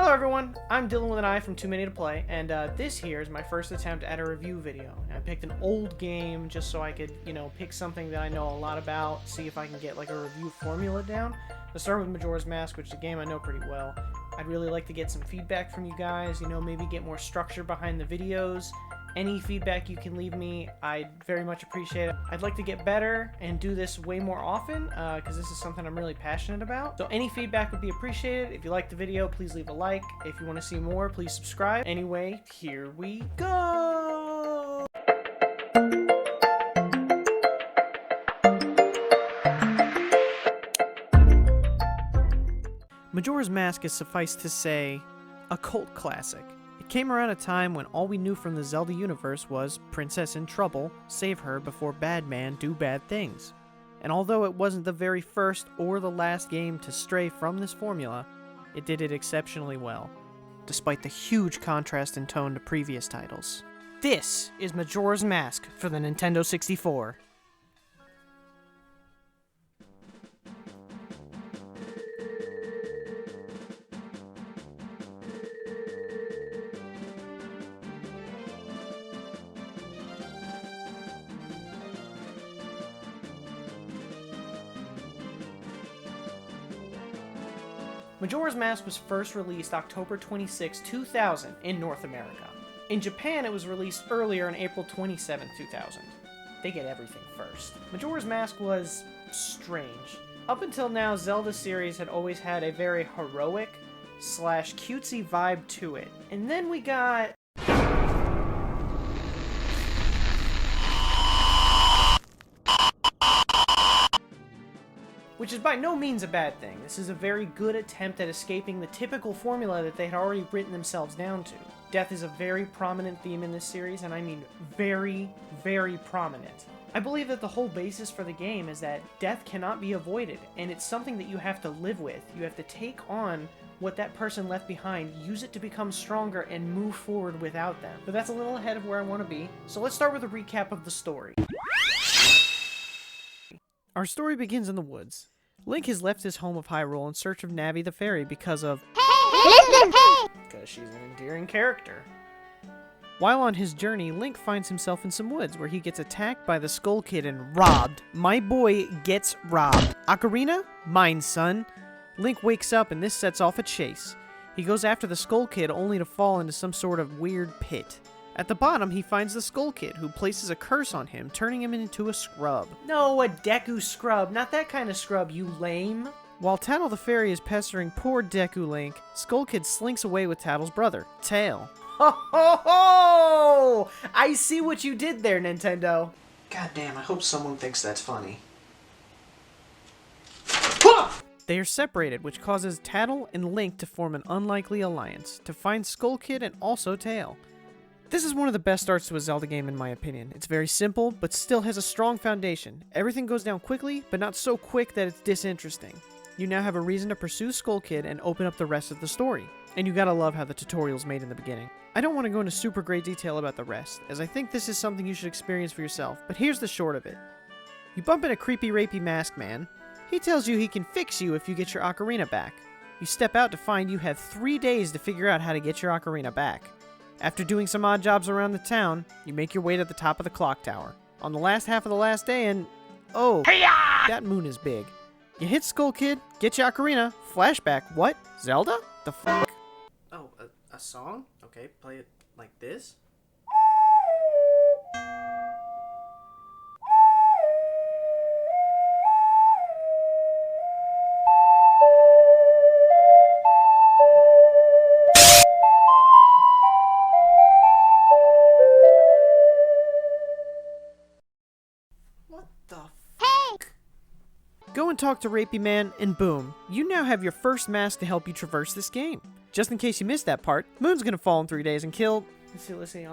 Hello everyone, I'm Dylan with an I from Too Many to Play, and this here is my first attempt at a review video. I picked an old game just so I could, pick something that I know a lot about, see if I can get like a review formula down. Let's start with Majora's Mask, which is a game I know pretty well. I'd really like to get some feedback from you guys, maybe get more structure behind the videos. Any feedback you can leave me, I'd very much appreciate it. I'd like to get better and do this way more often, because this is something I'm really passionate about. So any feedback would be appreciated. If you liked the video, please leave a like. If you want to see more, please subscribe. Anyway, here we go! Majora's Mask is, suffice to say, a cult classic. It came around a time when all we knew from the Zelda universe was Princess in trouble, save her before bad man do bad things. And although it wasn't the very first or the last game to stray from this formula, it did it exceptionally well, despite the huge contrast in tone to previous titles. This is Majora's Mask for the Nintendo 64. Majora's Mask was first released October 26, 2000 in North America. In Japan, it was released earlier on April 27, 2000. They get everything first. Majora's Mask was strange. Up until now, Zelda series had always had a very heroic / cutesy vibe to it. And then we got... which is by no means a bad thing. This is a very good attempt at escaping the typical formula that they had already written themselves down to. Death is a very prominent theme in this series, and I mean very, very prominent. I believe that the whole basis for the game is that death cannot be avoided, and it's something that you have to live with. You have to take on what that person left behind, use it to become stronger, and move forward without them. But that's a little ahead of where I want to be, so let's start with a recap of the story. Our story begins in the woods. Link has left his home of Hyrule in search of Navi the fairy because of... because she's an endearing character. While on his journey, Link finds himself in some woods where he gets attacked by the Skull Kid and robbed. My boy gets robbed. Ocarina? Mine, son. Link wakes up and this sets off a chase. He goes after the Skull Kid only to fall into some sort of weird pit. At the bottom, he finds the Skull Kid, who places a curse on him, turning him into a scrub. No, a Deku scrub. Not that kind of scrub, you lame. While Tattle the Fairy is pestering poor Deku Link, Skull Kid slinks away with Tattle's brother, Tail. Ho ho ho! I see what you did there, Nintendo. God damn, I hope someone thinks that's funny. They are separated, which causes Tattle and Link to form an unlikely alliance, to find Skull Kid and also Tail. This is one of the best starts to a Zelda game in my opinion. It's very simple, but still has a strong foundation. Everything goes down quickly, but not so quick that it's disinteresting. You now have a reason to pursue Skull Kid and open up the rest of the story. And you gotta love how the tutorial's made in the beginning. I don't want to go into super great detail about the rest, as I think this is something you should experience for yourself, but here's the short of it. You bump into creepy rapey mask man. He tells you he can fix you if you get your ocarina back. You step out to find you have 3 days to figure out how to get your ocarina back. After doing some odd jobs around the town, you make your way to the top of the clock tower. On the last half of the last day and... oh, that moon is big. You hit Skull Kid, get your ocarina, flashback, what? Zelda? The fuck? Oh, a song? Okay, play it like this. Go and talk to Rapey Man, and boom, you now have your first mask to help you traverse this game. Just in case you missed that part, Moon's gonna fall in 3 days and kill... let's see,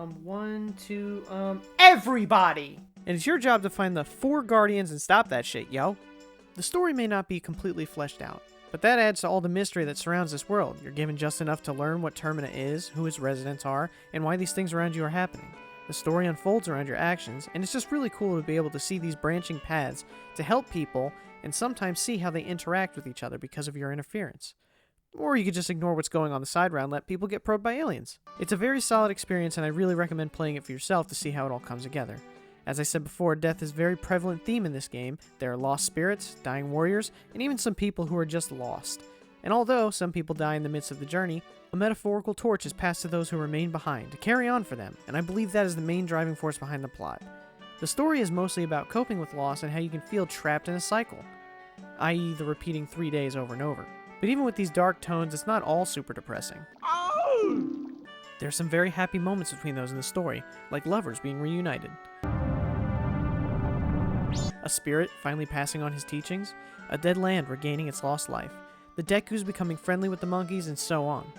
everybody! And it's your job to find the 4 guardians and stop that shit, yo. The story may not be completely fleshed out, but that adds to all the mystery that surrounds this world. You're given just enough to learn what Termina is, who its residents are, and why these things around you are happening. The story unfolds around your actions, and it's just really cool to be able to see these branching paths to help people and sometimes see how they interact with each other because of your interference. Or you could just ignore what's going on the side round and let people get probed by aliens. It's a very solid experience, and I really recommend playing it for yourself to see how it all comes together. As I said before, death is a very prevalent theme in this game. There are lost spirits, dying warriors, and even some people who are just lost. And although some people die in the midst of the journey, a metaphorical torch is passed to those who remain behind to carry on for them, and I believe that is the main driving force behind the plot. The story is mostly about coping with loss and how you can feel trapped in a cycle, i.e. the repeating 3 days over and over. But even with these dark tones, it's not all super depressing. There are some very happy moments between those in the story, like lovers being reunited, a spirit finally passing on his teachings, a dead land regaining its lost life, the Deku's becoming friendly with the monkeys, and so on.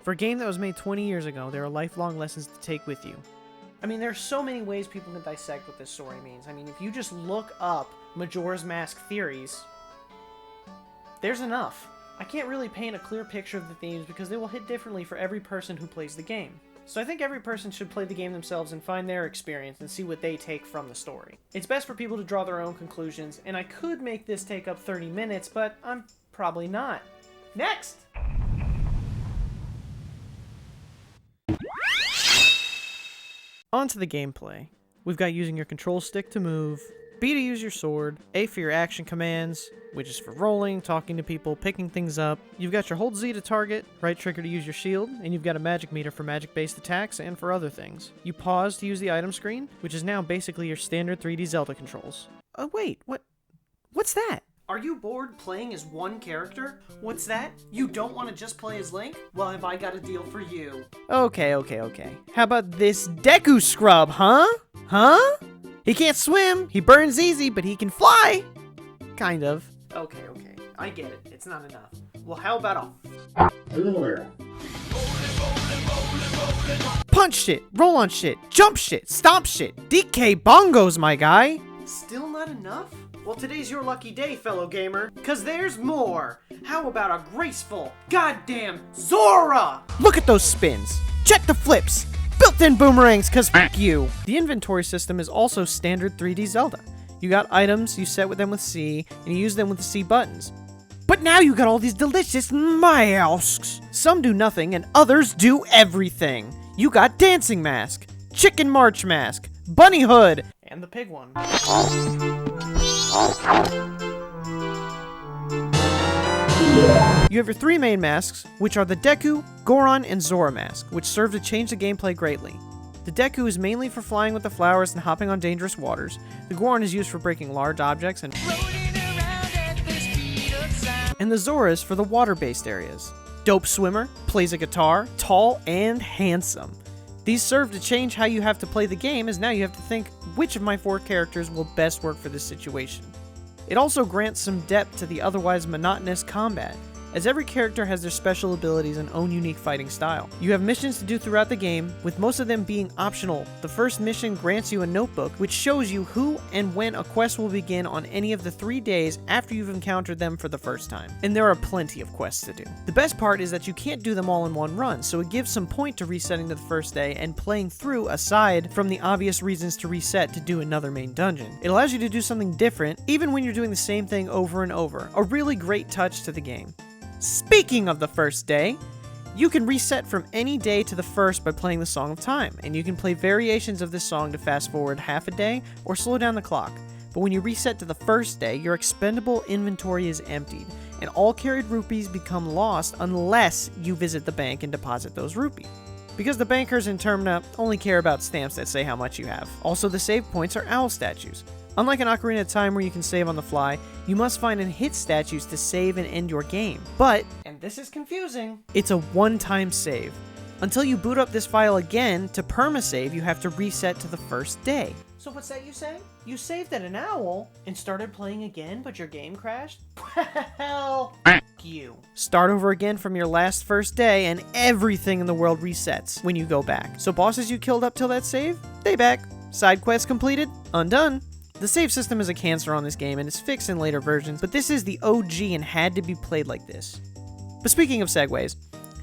For a game that was made 20 years ago, there are lifelong lessons to take with you. I mean, there are so many ways people can dissect what this story means. I mean, if you just look up Majora's Mask theories, there's enough. I can't really paint a clear picture of the themes because they will hit differently for every person who plays the game. So I think every person should play the game themselves and find their experience and see what they take from the story. It's best for people to draw their own conclusions, and I could make this take up 30 minutes, but I'm probably not. Next! On to the gameplay. We've got using your control stick to move, B to use your sword, A for your action commands, which is for rolling, talking to people, picking things up. You've got your hold Z to target, right trigger to use your shield, and you've got a magic meter for magic-based attacks and for other things. You pause to use the item screen, which is now basically your standard 3D Zelda controls. Oh wait, what's that? Are you bored playing as one character? What's that? You don't want to just play as Link? Well, have I got a deal for you. Okay. How about this Deku scrub, huh? Huh? He can't swim, he burns easy, but he can fly! Kind of. Okay. I get it. It's not enough. Well, how about a... punch shit, roll on shit, jump shit, stomp shit, DK bongos, my guy! Still not enough? Well, today's your lucky day, fellow gamer, cause there's more! How about a graceful, goddamn Zora! Look at those spins! Check the flips! Built-in boomerangs, cause f*** you! The inventory system is also standard 3D Zelda. You got items, you set with them with C, and you use them with the C buttons. But now you got all these delicious masks! Some do nothing, and others do everything! You got Dancing Mask, Chicken March Mask, Bunny Hood, and the pig one. You have your three main masks, which are the Deku, Goron, and Zora mask, which serve to change the gameplay greatly. The Deku is mainly for flying with the flowers and hopping on dangerous waters. The Goron is used for breaking large objects and the Zora is for the water-based areas. Dope swimmer, plays a guitar, tall and handsome. These serve to change how you have to play the game, as now you have to think which of my four characters will best work for this situation. It also grants some depth to the otherwise monotonous combat, as every character has their special abilities and own unique fighting style. You have missions to do throughout the game, with most of them being optional. The first mission grants you a notebook, which shows you who and when a quest will begin on any of the 3 days after you've encountered them for the first time. And there are plenty of quests to do. The best part is that you can't do them all in one run, so it gives some point to resetting to the first day and playing through aside from the obvious reasons to reset to do another main dungeon. It allows you to do something different, even when you're doing the same thing over and over. A really great touch to the game. Speaking of the first day, you can reset from any day to the first by playing the Song of Time, and you can play variations of this song to fast forward half a day or slow down the clock. But when you reset to the first day, your expendable inventory is emptied, and all carried rupees become lost unless you visit the bank and deposit those rupees. Because the bankers in Termina only care about stamps that say how much you have. Also, the save points are owl statues. Unlike an Ocarina of Time where you can save on the fly, you must find and hit statues to save and end your game. But, and this is confusing, it's a one-time save. Until you boot up this file again, to perma-save, you have to reset to the first day. So what's that you say? You saved at an owl and started playing again, but your game crashed? Well, f*** you. Start over again from your last first day, and everything in the world resets when you go back. So bosses you killed up till that save, they back. Side quests completed, undone. The save system is a cancer on this game and is fixed in later versions, but this is the OG and had to be played like this. But speaking of segues,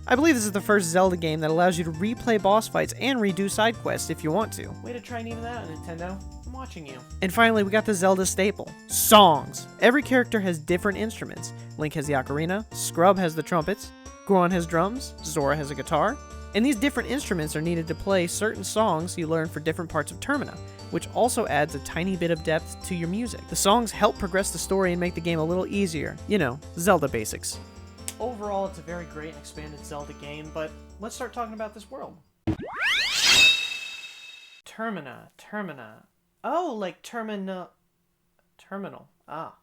I believe this is the first Zelda game that allows you to replay boss fights and redo side quests if you want to. Way to try and even that out, Nintendo. I'm watching you. And finally, we got the Zelda staple, songs. Every character has different instruments. Link has the ocarina, Scrub has the trumpets, Goron has drums, Zora has a guitar, and these different instruments are needed to play certain songs you learn for different parts of Termina, which also adds a tiny bit of depth to your music. The songs help progress the story and make the game a little easier. You know, Zelda basics. Overall, it's a very great and expanded Zelda game, but let's start talking about this world. Termina. Oh, like terminal. Ah.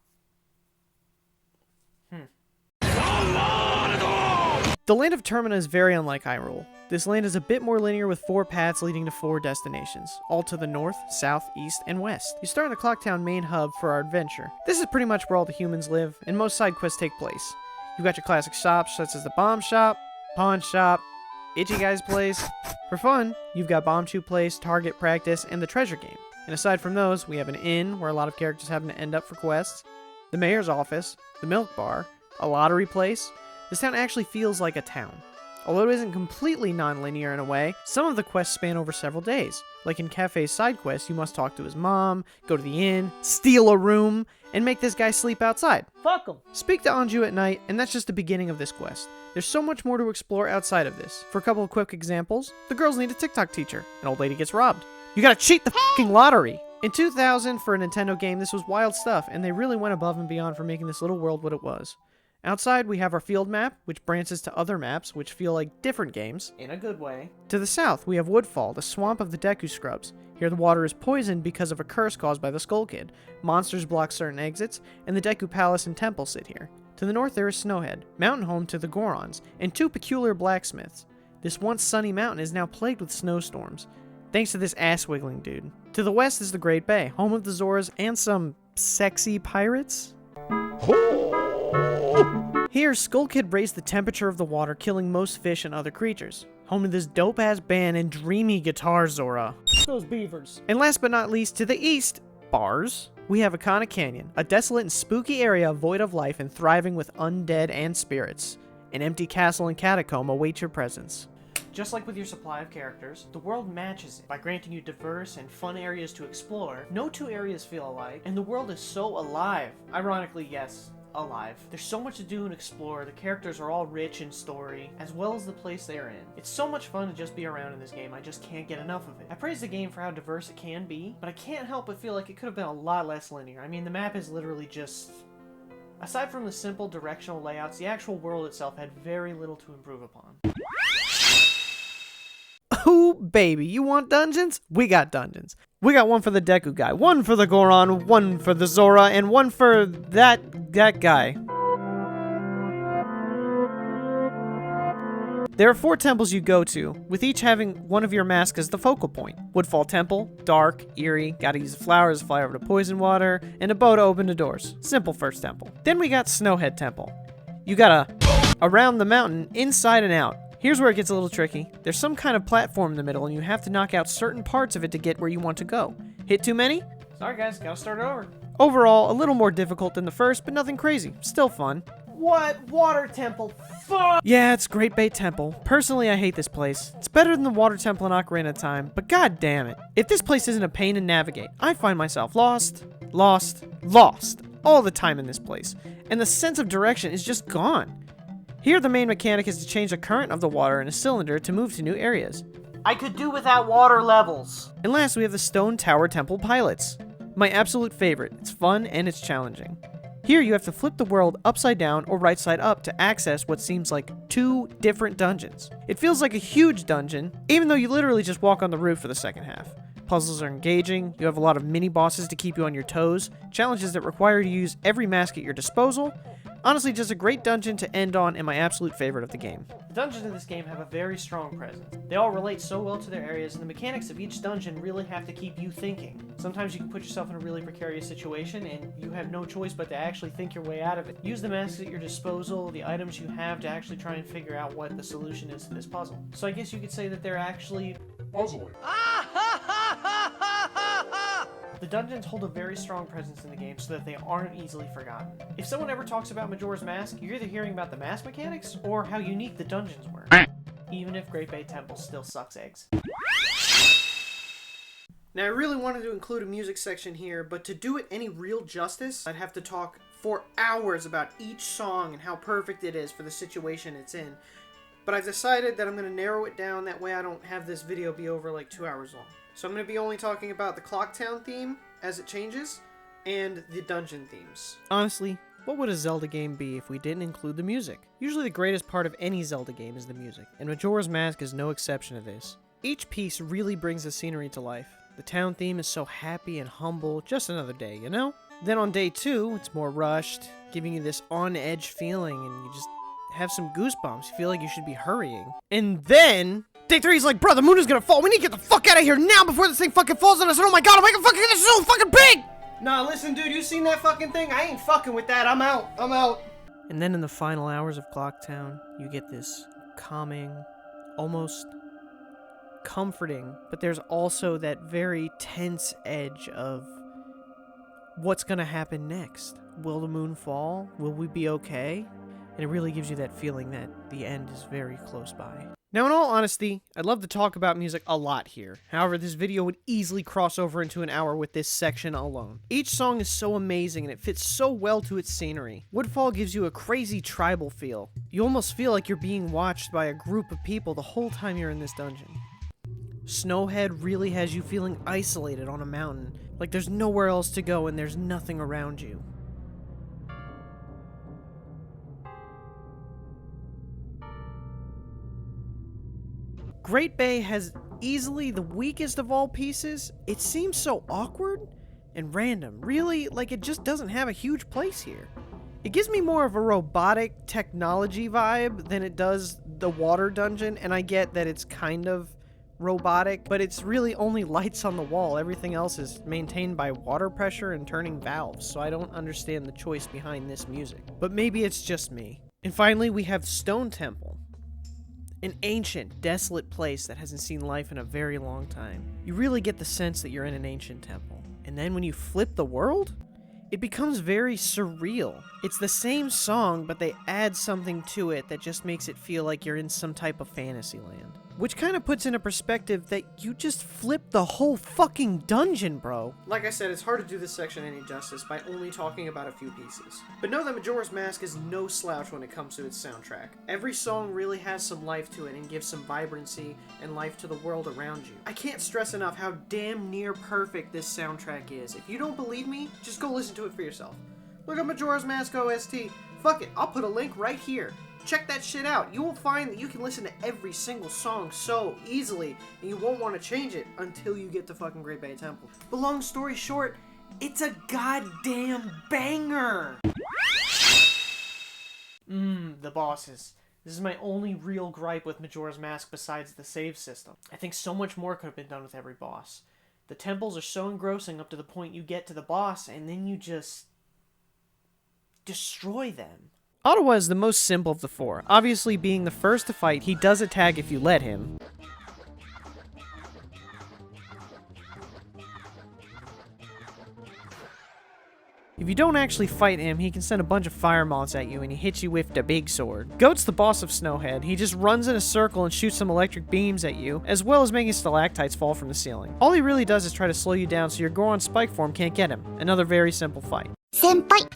The land of Termina is very unlike Hyrule. This land is a bit more linear with 4 paths leading to 4 destinations, all to the north, south, east, and west. You start in the Clocktown main hub for our adventure. This is pretty much where all the humans live, and most side quests take place. You've got your classic shops such as the Bomb Shop, Pawn Shop, Itchy Guy's Place. For fun, you've got Bomb Chew Place, Target Practice, and the Treasure Game. And aside from those, we have an inn where a lot of characters happen to end up for quests, the mayor's office, the milk bar, a lottery place. This town actually feels like a town. Although it isn't completely non-linear in a way, some of the quests span over several days. Like in Cafe's side quest, you must talk to his mom, go to the inn, steal a room, and make this guy sleep outside. Fuck him! Speak to Anju at night, and that's just the beginning of this quest. There's so much more to explore outside of this. For a couple of quick examples, the girls need a TikTok teacher. An old lady gets robbed. You gotta cheat the fucking lottery! In 2000, for a Nintendo game, this was wild stuff, and they really went above and beyond for making this little world what it was. Outside, we have our field map, which branches to other maps, which feel like different games, in a good way. To the south, we have Woodfall, the swamp of the Deku Scrubs. Here the water is poisoned because of a curse caused by the Skull Kid. Monsters block certain exits, and the Deku Palace and Temple sit here. To the north, there is Snowhead, mountain home to the Gorons, and 2 peculiar blacksmiths. This once sunny mountain is now plagued with snowstorms, thanks to this ass-wiggling dude. To the west is the Great Bay, home of the Zoras and some sexy pirates? Here, Skull Kid raised the temperature of the water, killing most fish and other creatures. Home to this dope-ass band and dreamy guitar Zora. Those beavers. And last but not least, to the east, bars. We have Akana Canyon, a desolate and spooky area void of life and thriving with undead and spirits. An empty castle and catacomb await your presence. Just like with your supply of characters, the world matches it by granting you diverse and fun areas to explore. No 2 areas feel alike, and the world is so alive. Ironically, yes, alive. There's so much to do and explore. The characters are all rich in story, as well as the place they are in. It's so much fun to just be around in this game, I just can't get enough of it. I praise the game for how diverse it can be, but I can't help but feel like it could have been a lot less linear. I mean, the map is literally just... Aside from the simple directional layouts, the actual world itself had very little to improve upon. Ooh, baby, you want dungeons? We got dungeons. We got one for the Deku guy, one for the Goron, one for the Zora, and one for that guy. There are 4 temples you go to, with each having one of your masks as the focal point. Woodfall Temple, dark, eerie, gotta use the flowers to fly over to poison water, and a bow to open the doors. Simple first temple. Then we got Snowhead Temple. You gotta around the mountain, inside and out. Here's where it gets a little tricky. There's some kind of platform in the middle, and you have to knock out certain parts of it to get where you want to go. Hit too many? Sorry guys, gotta start it over. Overall, a little more difficult than the first, but nothing crazy. Still fun. What? Water Temple? Fuck! Yeah, it's Great Bay Temple. Personally, I hate this place. It's better than the Water Temple in Ocarina of Time, but god damn it. If this place isn't a pain to navigate, I find myself lost all the time in this place, and the sense of direction is just gone. Here, the main mechanic is to change the current of the water in a cylinder to move to new areas. I could do without water levels. And last, we have the Stone Tower Temple Pilots. My absolute favorite. It's fun and it's challenging. Here, you have to flip the world upside down or right side up to access what seems like 2 different dungeons. It feels like a huge dungeon, even though you literally just walk on the roof for the second half. Puzzles are engaging, you have a lot of mini-bosses to keep you on your toes, challenges that require you to use every mask at your disposal. Honestly, just a great dungeon to end on and my absolute favorite of the game. The dungeons in this game have a very strong presence. They all relate so well to their areas, and the mechanics of each dungeon really have to keep you thinking. Sometimes you can put yourself in a really precarious situation, and you have no choice but to actually think your way out of it. Use the masks at your disposal, the items you have, to actually try and figure out what the solution is to this puzzle. So I guess you could say that they're actually... puzzling. The dungeons hold a very strong presence in the game so that they aren't easily forgotten. If someone ever talks about Majora's Mask, you're either hearing about the mask mechanics or how unique the dungeons were. Even if Great Bay Temple still sucks eggs. Now, I really wanted to include a music section here, but to do it any real justice, I'd have to talk for hours about each song and how perfect it is for the situation it's in. But I've decided that I'm going to narrow it down, that way I don't have this video be over like 2 hours long. So I'm going to be only talking about the Clocktown theme as it changes, and the dungeon themes. Honestly, what would a Zelda game be if we didn't include the music? Usually the greatest part of any Zelda game is the music, and Majora's Mask is no exception to this. Each piece really brings the scenery to life. The town theme is so happy and humble, just another day, you know? Then on day 2, it's more rushed, giving you this on-edge feeling, and you just have some goosebumps. You feel like you should be hurrying. And then day 3 is like, bro, the moon is gonna fall. We need to get the fuck out of here now before this thing fucking falls on us. And oh my god, this is so fucking big! Nah, listen, dude, you seen that fucking thing? I ain't fucking with that. I'm out. And then in the final hours of Clocktown, you get this calming, almost comforting, but there's also that very tense edge of what's gonna happen next. Will the moon fall? Will we be okay? And it really gives you that feeling that the end is very close by. Now, in all honesty, I'd love to talk about music a lot here. However, this video would easily cross over into an hour with this section alone. Each song is so amazing and it fits so well to its scenery. Woodfall gives you a crazy tribal feel. You almost feel like you're being watched by a group of people the whole time you're in this dungeon. Snowhead really has you feeling isolated on a mountain, like there's nowhere else to go and there's nothing around you. Great Bay has easily the weakest of all pieces. It seems so awkward and random. Really, like it just doesn't have a huge place here. It gives me more of a robotic technology vibe than it does the water dungeon, and I get that it's kind of robotic, but it's really only lights on the wall. Everything else is maintained by water pressure and turning valves, so I don't understand the choice behind this music. But maybe it's just me. And finally, we have Stone Temple. An ancient, desolate place that hasn't seen life in a very long time. You really get the sense that you're in an ancient temple. And then when you flip the world, it becomes very surreal. It's the same song, but they add something to it that just makes it feel like you're in some type of fantasy land. Which kind of puts into perspective that you just flipped the whole fucking dungeon, bro. Like I said, it's hard to do this section any justice by only talking about a few pieces. But know that Majora's Mask is no slouch when it comes to its soundtrack. Every song really has some life to it and gives some vibrancy and life to the world around you. I can't stress enough how damn near perfect this soundtrack is. If you don't believe me, just go listen to it for yourself. Look up Majora's Mask OST. Fuck it, I'll put a link right here. Check that shit out. You will find that you can listen to every single song so easily, and you won't want to change it until you get to fucking Great Bay Temple. But long story short, it's a goddamn banger! The bosses. This is my only real gripe with Majora's Mask besides the save system. I think so much more could have been done with every boss. The temples are so engrossing up to the point you get to the boss, and then you just destroy them. Ottawa is the most simple of the four. Obviously, being the first to fight, he does attack if you let him. If you don't actually fight him, he can send a bunch of fire moths at you and he hits you with the big sword. Goat's the boss of Snowhead. He just runs in a circle and shoots some electric beams at you, as well as making stalactites fall from the ceiling. All he really does is try to slow you down so your Goron spike form can't get him. Another very simple fight. Senpai!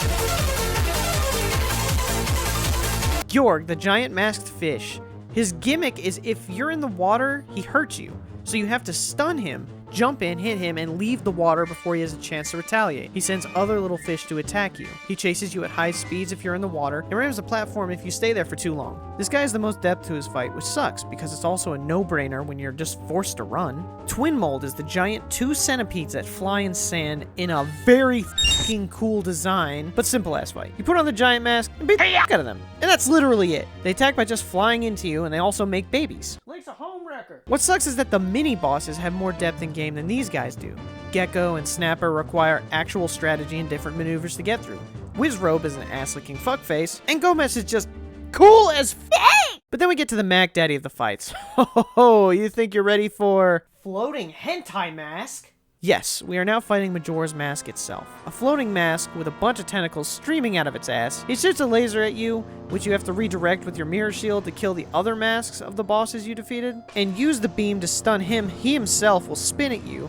Georg, the giant masked fish. His gimmick is if you're in the water, he hurts you. So you have to stun him, jump in, hit him, and leave the water before he has a chance to retaliate. He sends other little fish to attack you. He chases you at high speeds if you're in the water, and rams the platform if you stay there for too long. This guy has the most depth to his fight, which sucks, because it's also a no-brainer when you're just forced to run. Twin Mold is the giant 2 centipedes that fly in sand in a very fucking cool design, but simple-ass fight. You put on the giant mask and beat the fuck out of them. And that's literally it. They attack by just flying into you, and they also make babies. Link's a home wrecker. What sucks is that the mini-bosses have more depth in game than these guys do. Gecko and Snapper require actual strategy and different maneuvers to get through. Wizrobe is an ass-licking fuckface, and Gomez is just cool as fuck! But then we get to the Mac Daddy of the fights. Ho, you think you're ready for floating hentai mask? Yes, we are now fighting Majora's Mask itself. A floating mask with a bunch of tentacles streaming out of its ass. It shoots a laser at you, which you have to redirect with your mirror shield to kill the other masks of the bosses you defeated. And use the beam to stun him. He himself will spin at you.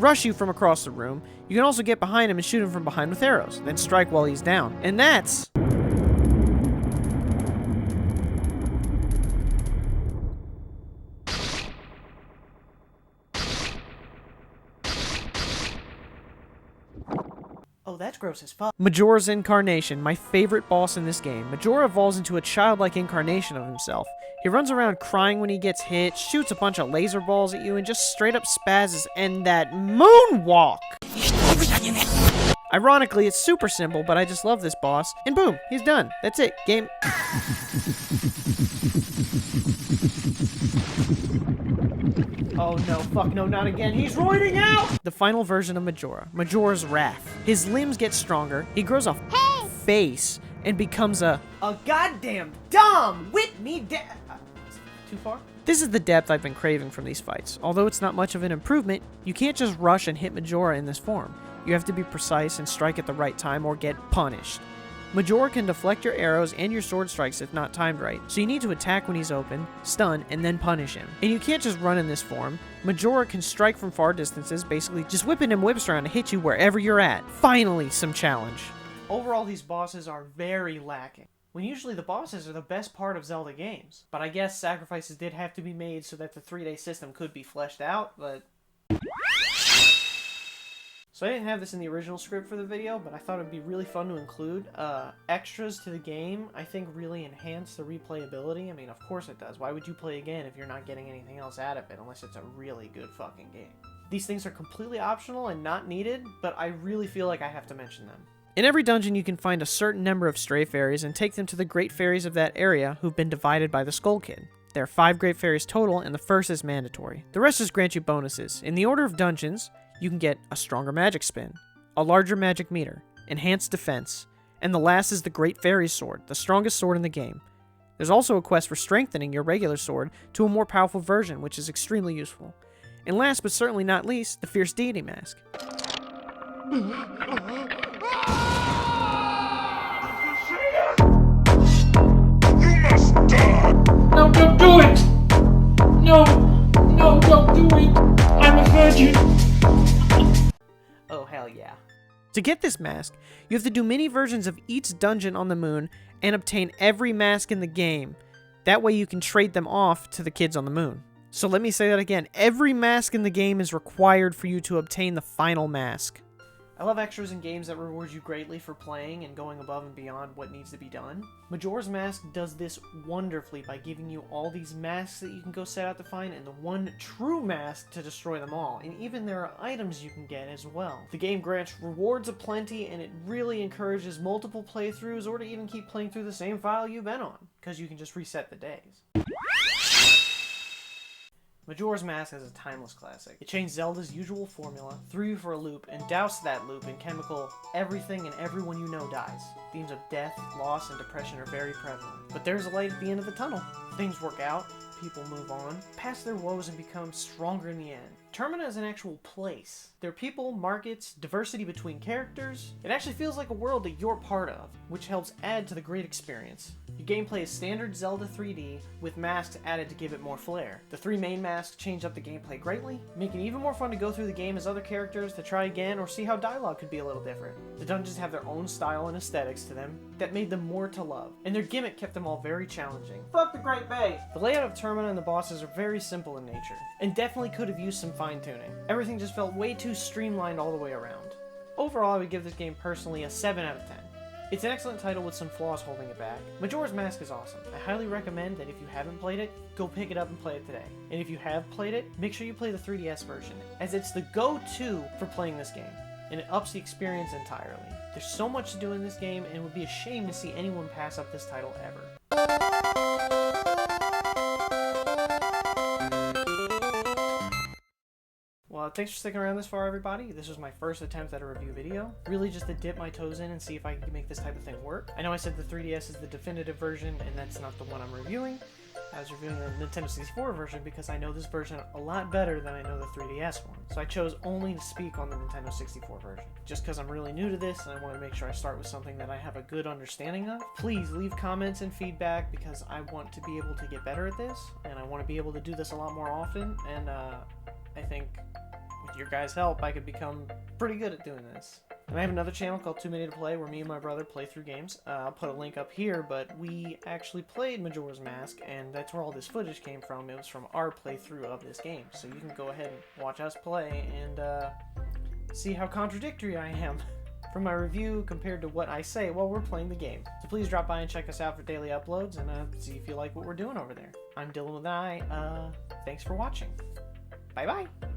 rush you from across the room. You can also get behind him and shoot him from behind with arrows, then strike while he's down. And that's... Oh, that's gross as fuck. Majora's Incarnation, my favorite boss in this game. Majora evolves into a childlike incarnation of himself. He runs around crying when he gets hit, shoots a bunch of laser balls at you, and just straight up spazzes, and that moonwalk! Ironically, it's super simple, but I just love this boss. And boom, he's done. That's it. Game... Oh no, fuck no, not again. He's roiding out! The final version of Majora. Majora's Wrath. His limbs get stronger, he grows a face, and becomes a goddamn dumb whip me too far? This is the depth I've been craving from these fights. Although it's not much of an improvement, you can't just rush and hit Majora in this form. You have to be precise and strike at the right time or get punished. Majora can deflect your arrows and your sword strikes if not timed right, so you need to attack when he's open, stun, and then punish him. And you can't just run in this form. Majora can strike from far distances, basically just whipping him whips around to hit you wherever you're at. Finally, some challenge. Overall, these bosses are very lacking, when usually the bosses are the best part of Zelda games. But I guess sacrifices did have to be made so that the 3-day system could be fleshed out, but... So I didn't have this in the original script for the video, but I thought it would be really fun to include. Extras to the game, I think, really enhance the replayability. I mean, of course it does. Why would you play again if you're not getting anything else out of it, unless it's a really good fucking game? These things are completely optional and not needed, but I really feel like I have to mention them. In every dungeon, you can find a certain number of stray fairies and take them to the great fairies of that area who've been divided by the Skull Kid. There are 5 great fairies total, and the first is mandatory. The rest just grant you bonuses. In the order of dungeons, you can get a stronger magic spin, a larger magic meter, enhanced defense, and the last is the Great Fairy's Sword, the strongest sword in the game. There's also a quest for strengthening your regular sword to a more powerful version, which is extremely useful. And last but certainly not least, the Fierce Deity Mask. No, don't do it! No, don't do it! I'm a virgin! Oh, hell yeah. To get this mask, you have to do mini versions of each dungeon on the moon and obtain every mask in the game. That way you can trade them off to the kids on the moon. So let me say that again. Every mask in the game is required for you to obtain the final mask. I love extras in games that reward you greatly for playing and going above and beyond what needs to be done. Majora's Mask does this wonderfully by giving you all these masks that you can go set out to find and the one true mask to destroy them all. And even there are items you can get as well. The game grants rewards aplenty and it really encourages multiple playthroughs or to even keep playing through the same file you've been on, because you can just reset the days. Majora's Mask is a timeless classic. It changed Zelda's usual formula, threw you for a loop, and doused that loop in chemical everything and everyone you know dies. Themes of death, loss, and depression are very prevalent. But there's a light at the end of the tunnel. Things work out, people move on, past their woes and become stronger in the end. Termina is an actual place. There are people, markets, diversity between characters. It actually feels like a world that you're part of, which helps add to the great experience. Your gameplay is standard Zelda 3D, with masks added to give it more flair. The 3 main masks change up the gameplay greatly, making it even more fun to go through the game as other characters to try again or see how dialogue could be a little different. The dungeons have their own style and aesthetics to them that made them more to love, and their gimmick kept them all very challenging. Fuck the Great Bay! The layout of Termina and the bosses are very simple in nature, and definitely could have used some fine-tuning. Everything just felt way too streamlined all the way around. Overall, I would give this game personally a 7 out of 10. It's an excellent title with some flaws holding it back. Majora's Mask is awesome. I highly recommend that if you haven't played it, go pick it up and play it today. And if you have played it, make sure you play the 3DS version, as it's the go-to for playing this game, and it ups the experience entirely. There's so much to do in this game, and it would be a shame to see anyone pass up this title ever. Well, thanks for sticking around this far, everybody. This was my first attempt at a review video. Really just to dip my toes in and see if I can make this type of thing work. I know I said the 3DS is the definitive version, and that's not the one I'm reviewing. I was reviewing the Nintendo 64 version because I know this version a lot better than I know the 3DS one. So I chose only to speak on the Nintendo 64 version. Just because I'm really new to this and I want to make sure I start with something that I have a good understanding of. Please leave comments and feedback because I want to be able to get better at this, and I want to be able to do this a lot more often, and I think your guys' help, I could become pretty good at doing this. And I have another channel called 2 Minute to Play where me and my brother play through games. I'll put a link up here, but we actually played Majora's Mask, and that's where all this footage came from. It was from our playthrough of this game. So you can go ahead and watch us play and see how contradictory I am from my review compared to what I say while we're playing the game. So please drop by and check us out for daily uploads and see if you like what we're doing over there. I'm Dylan with an I. Thanks for watching. Bye-bye.